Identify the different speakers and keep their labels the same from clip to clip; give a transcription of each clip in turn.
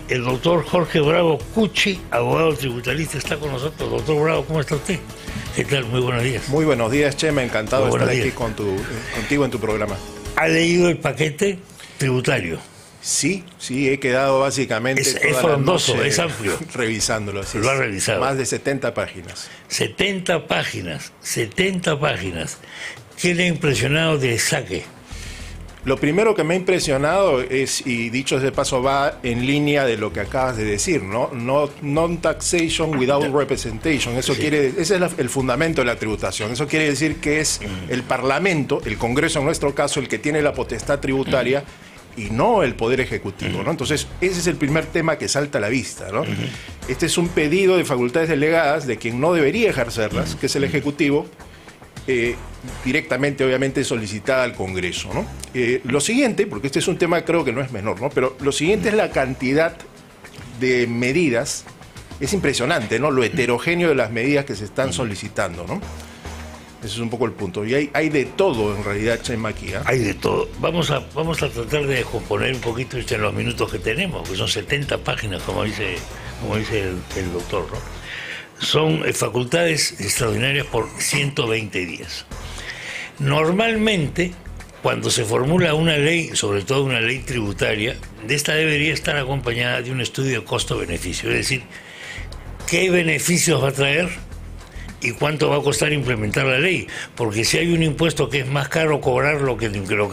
Speaker 1: el doctor Jorge Bravo Cuchi, abogado tributarista, está con nosotros. Doctor Bravo, ¿cómo está usted? ¿Qué tal? Muy buenos días.
Speaker 2: Muy buenos días, Chema. Encantado de estar aquí contigo en tu programa.
Speaker 1: ¿Ha leído el paquete tributario?
Speaker 2: Sí, he quedado básicamente
Speaker 1: es frondoso, es amplio.
Speaker 2: Revisándolo. Así
Speaker 1: lo ha revisado.
Speaker 2: Más de 70 páginas.
Speaker 1: 70 páginas. ¿Qué le ha impresionado de saque?
Speaker 2: Lo primero que me ha impresionado es, y dicho de paso va en línea de lo que acabas de decir, ¿no? Non-taxation without representation. Eso ese es el fundamento de la tributación. Eso quiere decir que es el Parlamento, el Congreso en nuestro caso, el que tiene la potestad tributaria y no el Poder Ejecutivo, ¿no? Entonces, ese es el primer tema que salta a la vista, ¿no? Este es un pedido de facultades delegadas de quien no debería ejercerlas, que es el Ejecutivo, directamente, obviamente, solicitada al Congreso, ¿no? Lo siguiente, porque este es un tema creo que no es menor, ¿no? Pero lo siguiente es la cantidad de medidas. Es impresionante, ¿no? Lo heterogéneo de las medidas que se están solicitando, ¿no? Ese es un poco el punto. Y hay de todo, en realidad, Chema, aquí, ¿eh?
Speaker 1: Hay de todo. Vamos a tratar de componer un poquito en los minutos que tenemos, que son 70 páginas, como dice el doctor, ¿no? Son facultades extraordinarias por 120 días. Normalmente, cuando se formula una ley, sobre todo una ley tributaria, de esta debería estar acompañada de un estudio de costo-beneficio, es decir, qué beneficios va a traer y cuánto va a costar implementar la ley, porque si hay un impuesto que es más caro cobrar lo que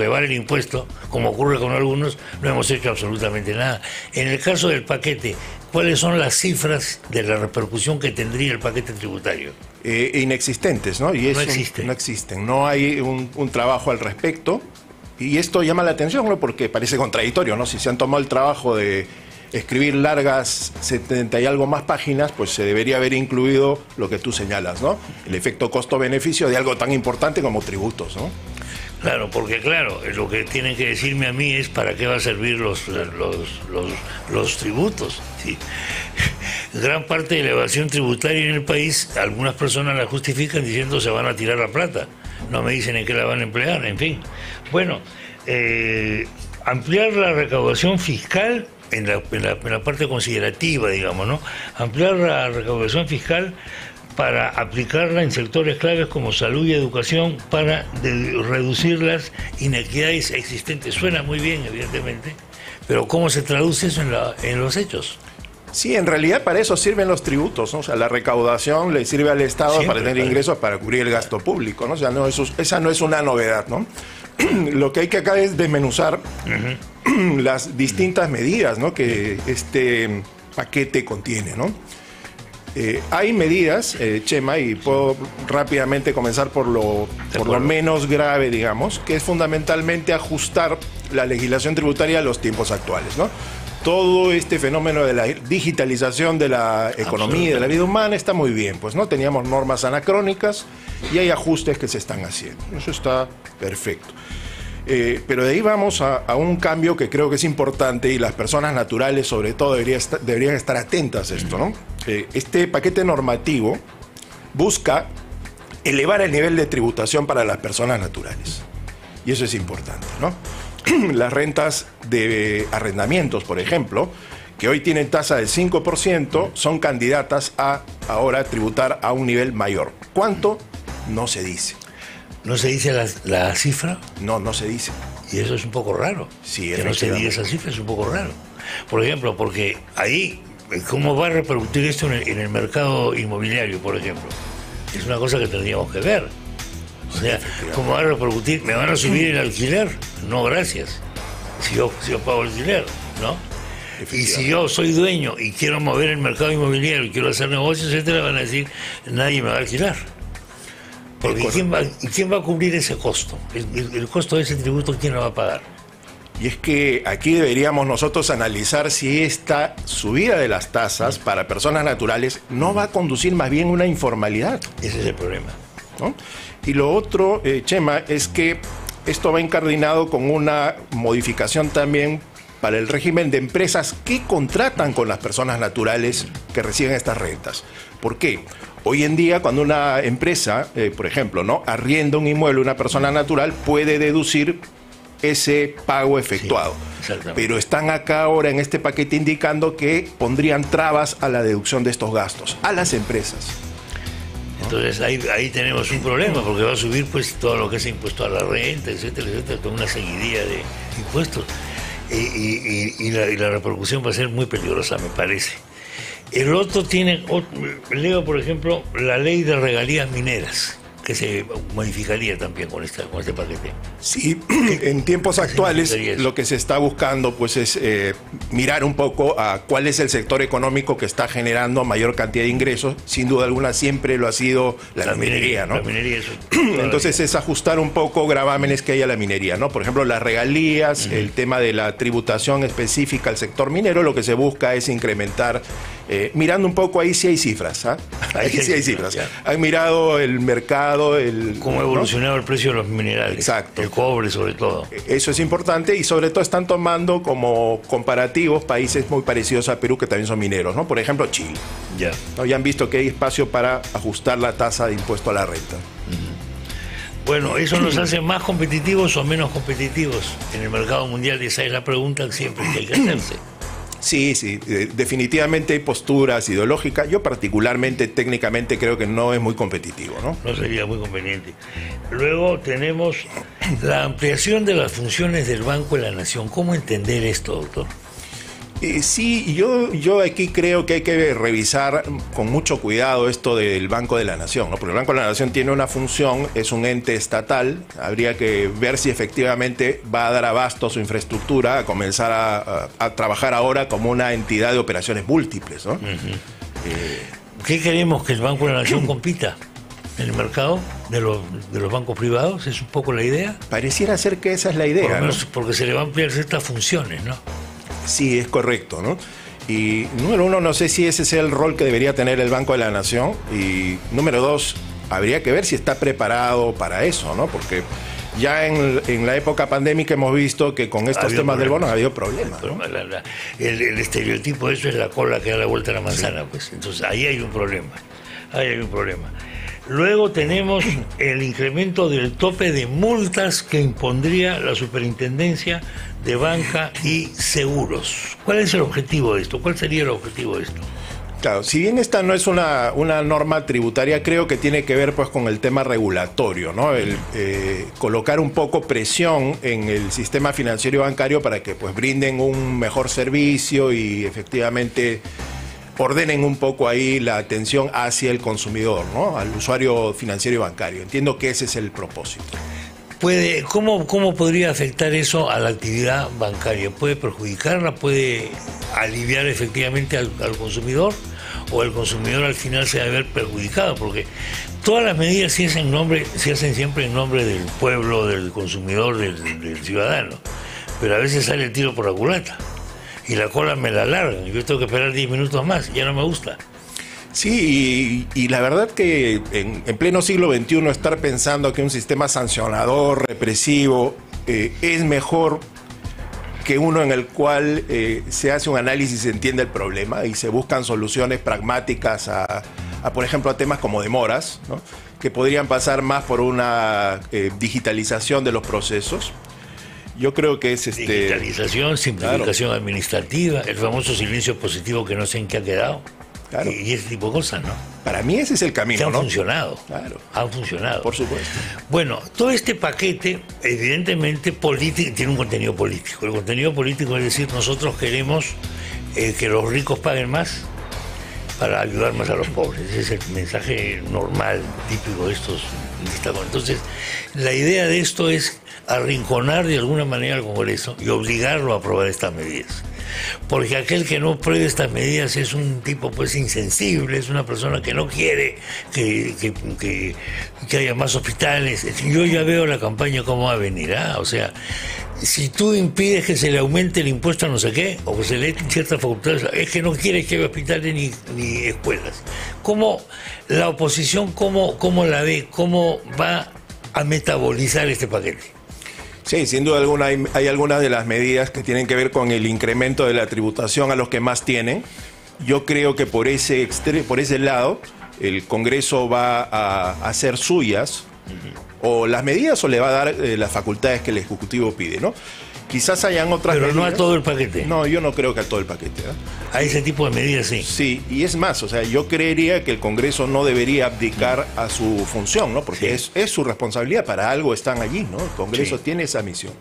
Speaker 1: vale el impuesto, como ocurre con algunos, no hemos hecho absolutamente nada. En el caso del paquete, ¿cuáles son las cifras de la repercusión que tendría el paquete tributario?
Speaker 2: Inexistentes, ¿no? Y
Speaker 1: no existen.
Speaker 2: No existen, no hay un trabajo al respecto, y esto llama la atención, ¿no? Porque parece contradictorio, ¿no? Si se han tomado el trabajo de escribir largas 70 y algo más páginas, pues se debería haber incluido lo que tú señalas, ¿no? El efecto costo-beneficio de algo tan importante como tributos, ¿no?
Speaker 1: Claro, porque lo que tienen que decirme a mí es para qué va a servir los tributos, ¿sí? Gran parte de la evasión tributaria en el país, algunas personas la justifican diciendo se van a tirar la plata, no me dicen en qué la van a emplear, en fin. Bueno, ampliar la recaudación fiscal en la parte considerativa, digamos, ¿no? Ampliar la recaudación fiscal para aplicarla en sectores claves como salud y educación para reducir las inequidades existentes. Suena muy bien, evidentemente, pero ¿cómo se traduce eso en los hechos?
Speaker 2: Sí, en realidad para eso sirven los tributos, ¿no? O sea, la recaudación le sirve al Estado para tener ingresos para cubrir el gasto público, ¿no? O sea, esa no es una novedad, ¿no? Lo que hay que acá es desmenuzar las distintas medidas, ¿no? Que este paquete contiene, ¿no? Hay medidas, Chema, y puedo rápidamente comenzar por lo menos grave, digamos, que es fundamentalmente ajustar la legislación tributaria a los tiempos actuales, ¿no? Todo este fenómeno de la digitalización de la economía y de la vida humana está muy bien, pues no teníamos normas anacrónicas y hay ajustes que se están haciendo. Eso está perfecto. Pero de ahí vamos a un cambio que creo que es importante y las personas naturales sobre todo deberían estar atentas a esto, ¿no? Este paquete normativo busca elevar el nivel de tributación para las personas naturales. Y eso es importante, ¿no? Las rentas de arrendamientos, por ejemplo, que hoy tienen tasa del 5%, son candidatas a ahora tributar a un nivel mayor. ¿Cuánto? No se dice.
Speaker 1: ¿No se dice la cifra?
Speaker 2: No se dice.
Speaker 1: Y eso es un poco raro.
Speaker 2: Sí,
Speaker 1: que no se diga esa cifra es un poco raro. Por ejemplo, porque ahí, ¿cómo va a repercutir esto en el mercado inmobiliario, por ejemplo? Es una cosa que tendríamos que ver. O sea, ¿cómo va a repercutir? ¿Me van a subir el alquiler? No, gracias. Si yo pago alquiler, ¿no? Y si yo soy dueño y quiero mover el mercado inmobiliario y quiero hacer negocios, etcétera, van a decir, nadie me va a alquilar. Porque ¿quién va a cubrir ese costo? El costo de ese tributo, ¿quién lo va a pagar?
Speaker 2: Y es que aquí deberíamos nosotros analizar si esta subida de las tasas para personas naturales no va a conducir más bien a una informalidad.
Speaker 1: Ese es el problema,
Speaker 2: ¿no? Y lo otro, Chema, es que esto va incardinado con una modificación también para el régimen de empresas que contratan con las personas naturales que reciben estas rentas. ¿Por qué? Hoy en día, cuando una empresa, por ejemplo, ¿no?, arrienda un inmueble a una persona natural, puede deducir ese pago efectuado.
Speaker 1: Sí,
Speaker 2: pero están acá ahora en este paquete indicando que pondrían trabas a la deducción de estos gastos a las empresas.
Speaker 1: Entonces ahí tenemos un problema, porque va a subir pues todo lo que es impuesto a la renta, etcétera, etcétera, con una seguidilla de impuestos. Y la repercusión va a ser muy peligrosa, me parece. El otro leo, por ejemplo, la ley de regalías mineras, que se modificaría también con este paquete.
Speaker 2: Sí, en tiempos actuales lo que se está buscando pues es mirar un poco a cuál es el sector económico que está generando mayor cantidad de ingresos. Sin duda alguna siempre lo ha sido la minería, ¿no?
Speaker 1: La minería es
Speaker 2: entonces es ajustar un poco gravámenes que hay a la minería, ¿no? Por ejemplo, las regalías, el tema de la tributación específica al sector minero, lo que se busca es incrementar, mirando un poco ahí sí hay cifras, ¿ah? Ahí sí hay cifras.
Speaker 1: Ya.
Speaker 2: Han mirado el mercado,
Speaker 1: cómo ha evolucionado, ¿no?, el precio de los minerales.
Speaker 2: Exacto.
Speaker 1: El cobre, sobre todo.
Speaker 2: Eso es importante, y sobre todo están tomando como comparativos países muy parecidos a Perú que también son mineros, ¿no? Por ejemplo, Chile.
Speaker 1: Ya.
Speaker 2: ¿No? Ya han visto que hay espacio para ajustar la tasa de impuesto a la renta.
Speaker 1: Bueno, ¿eso nos hace más competitivos o menos competitivos en el mercado mundial? Y esa es la pregunta siempre que hay que hacerse.
Speaker 2: Sí, definitivamente hay posturas ideológicas. Yo particularmente, técnicamente, creo que no es muy competitivo, ¿no?
Speaker 1: No sería muy conveniente. Luego tenemos la ampliación de las funciones del Banco de la Nación. ¿Cómo entender esto, doctor?
Speaker 2: Sí, yo aquí creo que hay que revisar con mucho cuidado esto del Banco de la Nación, ¿no? Porque el Banco de la Nación tiene una función, es un ente estatal, habría que ver si efectivamente va a dar abasto a su infraestructura, a comenzar a trabajar ahora como una entidad de operaciones múltiples, ¿no?
Speaker 1: ¿Qué queremos? ¿Que el Banco de la Nación compita en el mercado de los bancos privados? ¿Es un poco la idea?
Speaker 2: Pareciera ser que esa es la idea,
Speaker 1: por lo menos,
Speaker 2: ¿no?
Speaker 1: Porque se le va a ampliar ciertas funciones, ¿no?
Speaker 2: Sí, es correcto, ¿no? Y número uno, no sé si ese es el rol que debería tener el Banco de la Nación. Y número dos, habría que ver si está preparado para eso, ¿no? Porque ya en la época pandémica hemos visto que con estos temas del bono ha habido problemas, ¿no?
Speaker 1: El estereotipo de eso es la cola que da la vuelta a la manzana, sí. Pues entonces ahí hay un problema. Luego tenemos el incremento del tope de multas que impondría la Superintendencia de Banca y Seguros. ¿Cuál es el objetivo de esto? ¿Cuál sería el objetivo de esto?
Speaker 2: Claro, si bien esta no es una norma tributaria, creo que tiene que ver pues con el tema regulatorio, ¿no? El colocar un poco presión en el sistema financiero y bancario para que pues brinden un mejor servicio y efectivamente ordenen un poco ahí la atención hacia el consumidor, ¿no? Al usuario financiero y bancario. Entiendo que ese es el propósito.
Speaker 1: ¿Cómo podría afectar eso a la actividad bancaria? ¿Puede perjudicarla? ¿Puede aliviar efectivamente al consumidor? ¿O el consumidor al final se va a ver perjudicado? Porque todas las medidas se hacen siempre en nombre del pueblo, del consumidor, del ciudadano. Pero a veces sale el tiro por la culata. Y la cola me la alargan. Yo tengo que esperar 10 minutos más. Ya no me gusta.
Speaker 2: Sí, y la verdad que en pleno siglo XXI estar pensando que un sistema sancionador, represivo, es mejor que uno en el cual se hace un análisis y se entiende el problema y se buscan soluciones pragmáticas por ejemplo, a temas como demoras, ¿no? Que podrían pasar más por una digitalización de los procesos. Yo creo que es
Speaker 1: digitalización, simplificación administrativa, el famoso silencio positivo que no sé en qué ha quedado.
Speaker 2: Claro.
Speaker 1: Y ese tipo de cosas, ¿no?
Speaker 2: Para mí ese es el camino,
Speaker 1: que han
Speaker 2: ¿no?
Speaker 1: funcionado.
Speaker 2: Claro.
Speaker 1: Han funcionado.
Speaker 2: Por supuesto.
Speaker 1: Bueno, todo este paquete, evidentemente, tiene un contenido político. El contenido político es decir, nosotros queremos que los ricos paguen más para ayudar más a los pobres. Ese es el mensaje normal, típico de estos. Entonces, la idea de esto es arrinconar de alguna manera al Congreso y obligarlo a aprobar estas medidas. Porque aquel que no apruebe estas medidas es un tipo pues insensible, es una persona que no quiere que haya más hospitales. Yo ya veo la campaña cómo va a venir, o sea, si tú impides que se le aumente el impuesto a no sé qué, o que se le den ciertas facultades, es que no quieres que haya hospitales ni escuelas. ¿Cómo la oposición, cómo la ve, cómo va a metabolizar este paquete?
Speaker 2: Sí, sin duda alguna hay algunas de las medidas que tienen que ver con el incremento de la tributación a los que más tienen. Yo creo que por ese lado el Congreso va a hacer suyas O las medidas o le va a dar las facultades que el Ejecutivo pide, ¿no? Quizás hayan otras
Speaker 1: medidas. Pero no a todo el paquete.
Speaker 2: No, yo no creo que a todo el paquete.
Speaker 1: A ese tipo de medidas sí.
Speaker 2: Sí, y es más, o sea, yo creería que el Congreso no debería abdicar a su función, ¿no? Porque es su responsabilidad, para algo están allí, ¿no? El Congreso tiene esa misión.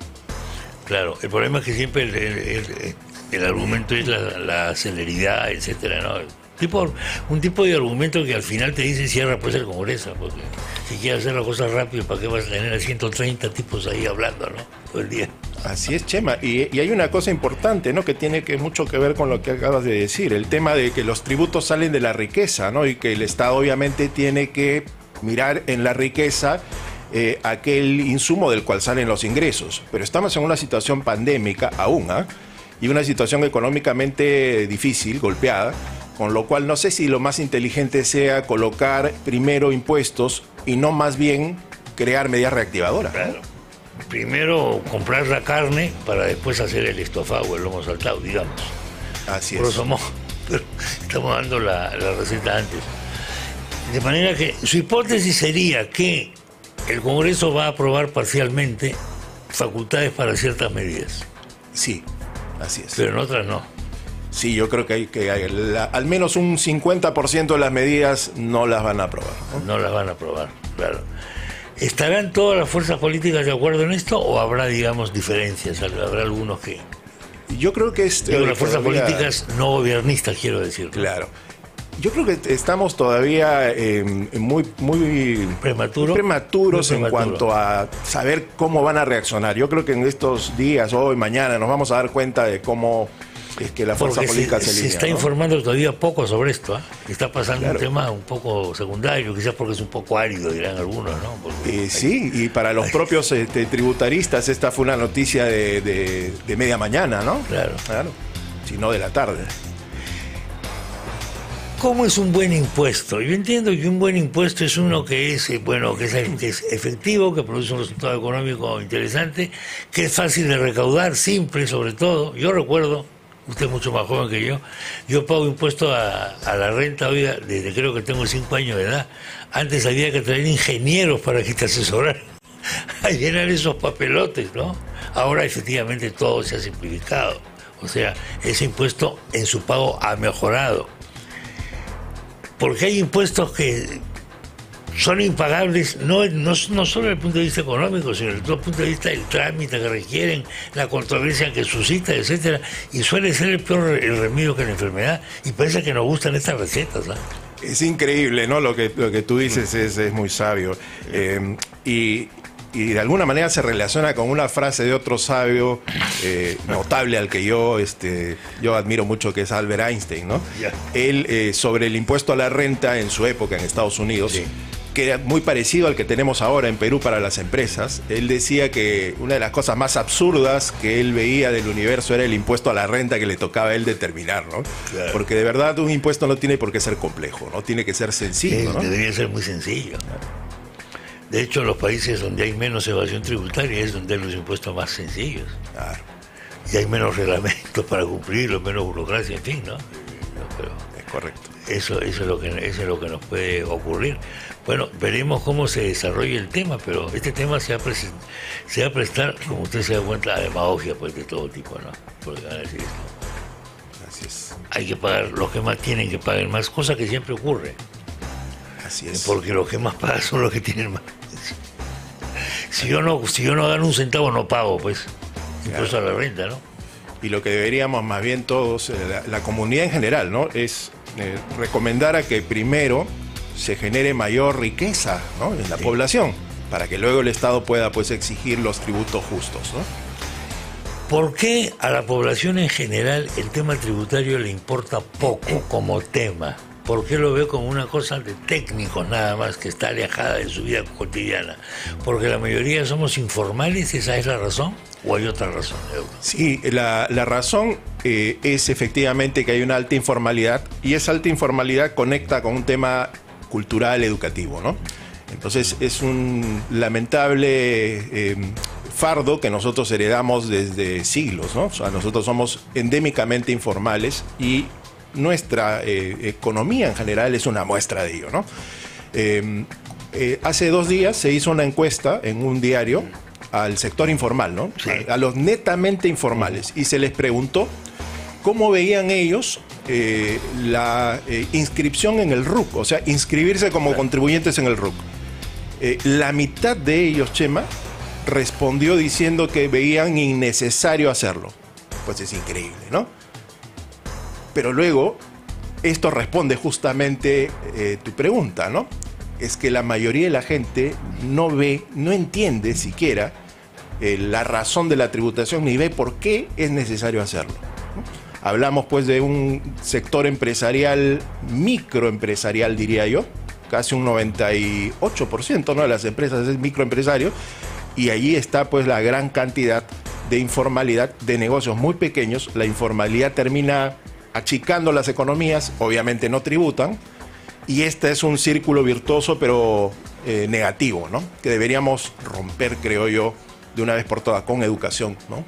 Speaker 1: Claro, el problema es que siempre el argumento es la celeridad, etcétera, ¿no? Un tipo de argumento que al final te dice cierra pues el Congreso, porque si quieres hacer las cosas rápido, ¿para qué vas a tener a 130 tipos ahí hablando, ¿no? Todo el día.
Speaker 2: Así es, Chema, y hay una cosa importante, ¿no? Que tiene mucho que ver con lo que acabas de decir, el tema de que los tributos salen de la riqueza, ¿no? Y que el Estado obviamente tiene que mirar en la riqueza aquel insumo del cual salen los ingresos. Pero estamos en una situación pandémica aún, y una situación económicamente difícil, golpeada, con lo cual no sé si lo más inteligente sea colocar primero impuestos y no más bien crear medidas reactivadoras.
Speaker 1: Claro. Primero comprar la carne para después hacer el estofado o el lomo saltado, digamos.
Speaker 2: Así es.
Speaker 1: Pero estamos dando la receta antes. De manera que su hipótesis sería que el Congreso va a aprobar parcialmente facultades para ciertas medidas.
Speaker 2: Sí, así es.
Speaker 1: Pero en otras no.
Speaker 2: Sí, yo creo que al menos un 50% de las medidas no las van a aprobar.
Speaker 1: No las van a aprobar, claro. ¿Estarán todas las fuerzas políticas de acuerdo en esto o habrá, digamos, diferencias? ¿Habrá algunos que...?
Speaker 2: Yo creo que
Speaker 1: las fuerzas políticas no gobiernistas, quiero decir.
Speaker 2: Claro. Yo creo que estamos todavía muy prematuros en cuanto a saber cómo van a reaccionar. Yo creo que en estos días, hoy, mañana, nos vamos a dar cuenta de cómo es que la fuerza política se alinea.
Speaker 1: Se está informando todavía poco sobre esto. Está pasando un tema un poco secundario, quizás porque es un poco árido, dirán algunos, ¿no?
Speaker 2: Sí, y para los propios tributaristas esta fue una noticia de media mañana, ¿no?
Speaker 1: Claro.
Speaker 2: Si no de la tarde.
Speaker 1: ¿Cómo es un buen impuesto? Yo entiendo que un buen impuesto es uno que es efectivo, que produce un resultado económico interesante, que es fácil de recaudar, simple sobre todo. Yo recuerdo, usted es mucho más joven que yo pago impuesto a la renta, oiga, desde creo que tengo 5 años de edad. Antes había que traer ingenieros para que te asesoraran a llenar esos papelotes, ¿no? Ahora efectivamente todo se ha simplificado. O sea, ese impuesto en su pago ha mejorado. Porque hay impuestos que son impagables, no solo desde el punto de vista económico, sino desde el punto de vista del trámite que requieren, la controversia que suscita, etcétera, y suele ser el remedio que la enfermedad, y parece que nos gustan estas recetas, ¿no?
Speaker 2: Es increíble, ¿no? Lo que tú dices es muy sabio. Y de alguna manera se relaciona con una frase de otro sabio notable al que yo admiro mucho, que es Albert Einstein, ¿no? Él, sobre el impuesto a la renta en su época en Estados Unidos, que era muy parecido al que tenemos ahora en Perú para las empresas, él decía que una de las cosas más absurdas que él veía del universo era el impuesto a la renta que le tocaba a él determinar, ¿no? Claro. Porque de verdad un impuesto no tiene por qué ser complejo, ¿no? Tiene que ser sencillo, ¿no?
Speaker 1: Debería ser muy sencillo. De hecho, en los países donde hay menos evasión tributaria es donde hay los impuestos más sencillos.
Speaker 2: Claro.
Speaker 1: Y hay menos reglamentos para cumplirlo, menos burocracia, en fin, ¿no? Pero
Speaker 2: es correcto.
Speaker 1: Eso es lo que nos puede ocurrir. Bueno, veremos cómo se desarrolla el tema, pero este tema se va a prestar, como usted se da cuenta, a demagogia pues, de todo tipo, ¿no? Porque van a decir esto.
Speaker 2: Así es.
Speaker 1: Hay que pagar, los que más tienen que pagar más, cosa que siempre ocurre.
Speaker 2: Así es.
Speaker 1: Porque los que más pagan son los que tienen más. Si yo no gano un centavo, no pago, pues. Incluso a la renta, ¿no?
Speaker 2: Y lo que deberíamos más bien todos, la comunidad en general, ¿no? Es recomendar a que primero se genere mayor riqueza, ¿no? En la población, para que luego el Estado pueda pues exigir los tributos justos, ¿no?
Speaker 1: ¿Por qué a la población en general el tema tributario le importa poco como tema? ¿Por qué lo veo como una cosa de técnicos nada más, que está alejada de su vida cotidiana? ¿Porque la mayoría somos informales? ¿Esa es la razón? ¿O hay otra razón?
Speaker 2: Sí, la razón es efectivamente que hay una alta informalidad, y esa alta informalidad conecta con un tema cultural, educativo, ¿no? Entonces es un lamentable fardo que nosotros heredamos desde siglos, ¿no? O sea, nosotros somos endémicamente informales y nuestra economía en general es una muestra de ello, ¿no? hace 2 días se hizo una encuesta en un diario al sector informal, ¿no?
Speaker 1: Sí.
Speaker 2: A los netamente informales, y se les preguntó cómo veían ellos la inscripción en el RUC, o sea, inscribirse como contribuyentes en el RUC. La mitad de ellos, Chema, respondió diciendo que veían innecesario hacerlo. Pues es increíble, ¿no? Pero luego, esto responde justamente tu pregunta, ¿no? Es que la mayoría de la gente no ve, no entiende siquiera la razón de la tributación, ni ve por qué es necesario hacerlo, ¿no? Hablamos pues de un sector microempresarial, diría yo, casi un 98%, ¿no?, de las empresas es microempresario, y allí está pues la gran cantidad de informalidad, de negocios muy pequeños. La informalidad termina achicando las economías, obviamente no tributan, y este es un círculo virtuoso pero negativo, ¿no?, que deberíamos romper, creo yo, de una vez por todas, con educación, ¿no?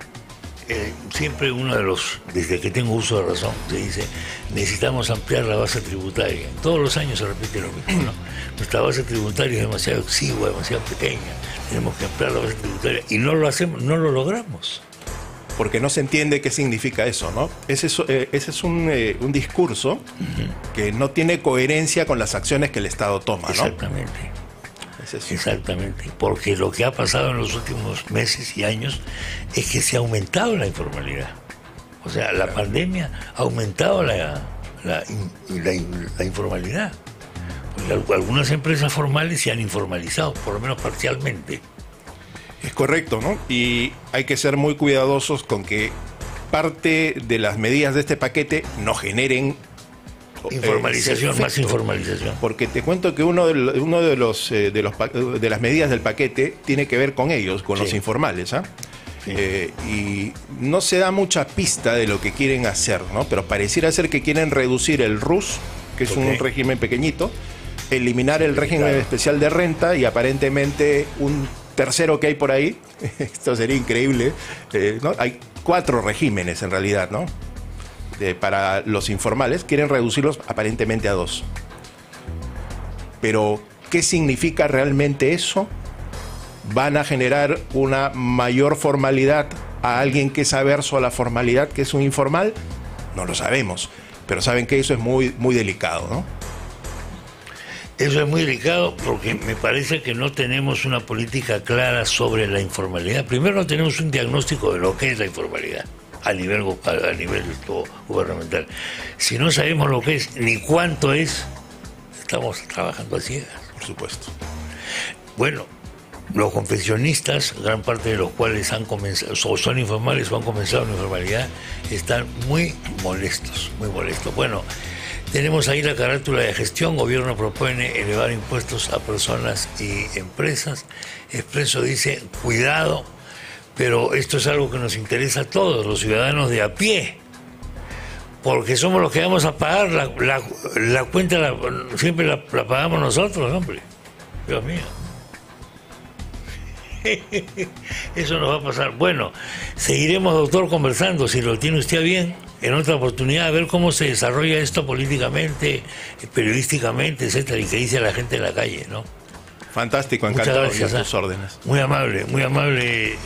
Speaker 1: Siempre desde que tengo uso de razón, se dice, necesitamos ampliar la base tributaria. Todos los años se repite lo mismo, ¿no? Nuestra base tributaria es demasiado exigua, demasiado pequeña. Tenemos que ampliar la base tributaria y no lo hacemos, no lo logramos.
Speaker 2: Porque no se entiende qué significa eso, ¿no? Ese es un discurso que no tiene coherencia con las acciones que el Estado toma, ¿no?
Speaker 1: Exactamente. Exactamente, porque lo que ha pasado en los últimos meses y años es que se ha aumentado la informalidad. O sea, la pandemia ha aumentado la informalidad. Porque algunas empresas formales se han informalizado, por lo menos parcialmente.
Speaker 2: Es correcto, ¿no? Y hay que ser muy cuidadosos con que parte de las medidas de este paquete no generen
Speaker 1: informalización, más informalización.
Speaker 2: Porque te cuento que uno de las medidas del paquete tiene que ver con ellos, con los informales, ¿ah? Sí. Y no se da mucha pista de lo que quieren hacer, ¿no? Pero pareciera ser que quieren reducir el RUS, que es un régimen pequeñito, eliminar el régimen especial de renta, y aparentemente un tercero que hay por ahí, esto sería increíble, ¿no? Hay 4 regímenes en realidad, ¿no? Para los informales, quieren reducirlos aparentemente a 2. Pero, ¿qué significa realmente eso? ¿Van a generar una mayor formalidad a alguien que es averso a la formalidad, que es un informal? No lo sabemos, pero saben que eso es muy, muy delicado, ¿no?
Speaker 1: Eso es muy delicado porque me parece que no tenemos una política clara sobre la informalidad. Primero, no tenemos un diagnóstico de lo que es la informalidad a nivel gubernamental. Si no sabemos lo que es ni cuánto es, estamos trabajando a ciegas.
Speaker 2: Por supuesto.
Speaker 1: Bueno, los confeccionistas, gran parte de los cuales han comenzado, o son informales o han comenzado en informalidad, están muy molestos, muy molestos. Bueno, tenemos ahí la carátula de gestión. Gobierno propone elevar impuestos a personas y empresas. Expreso dice, cuidado, pero esto es algo que nos interesa a todos, los ciudadanos de a pie, porque somos los que vamos a pagar la cuenta, siempre la pagamos nosotros, hombre. Dios mío. Eso nos va a pasar. Bueno, seguiremos, doctor, conversando, si lo tiene usted bien, en otra oportunidad, a ver cómo se desarrolla esto políticamente, periodísticamente, etcétera, y qué dice la gente en la calle, ¿no?
Speaker 2: Fantástico, encantado. Muchas gracias, a tus órdenes.
Speaker 1: Muy amable, muy amable.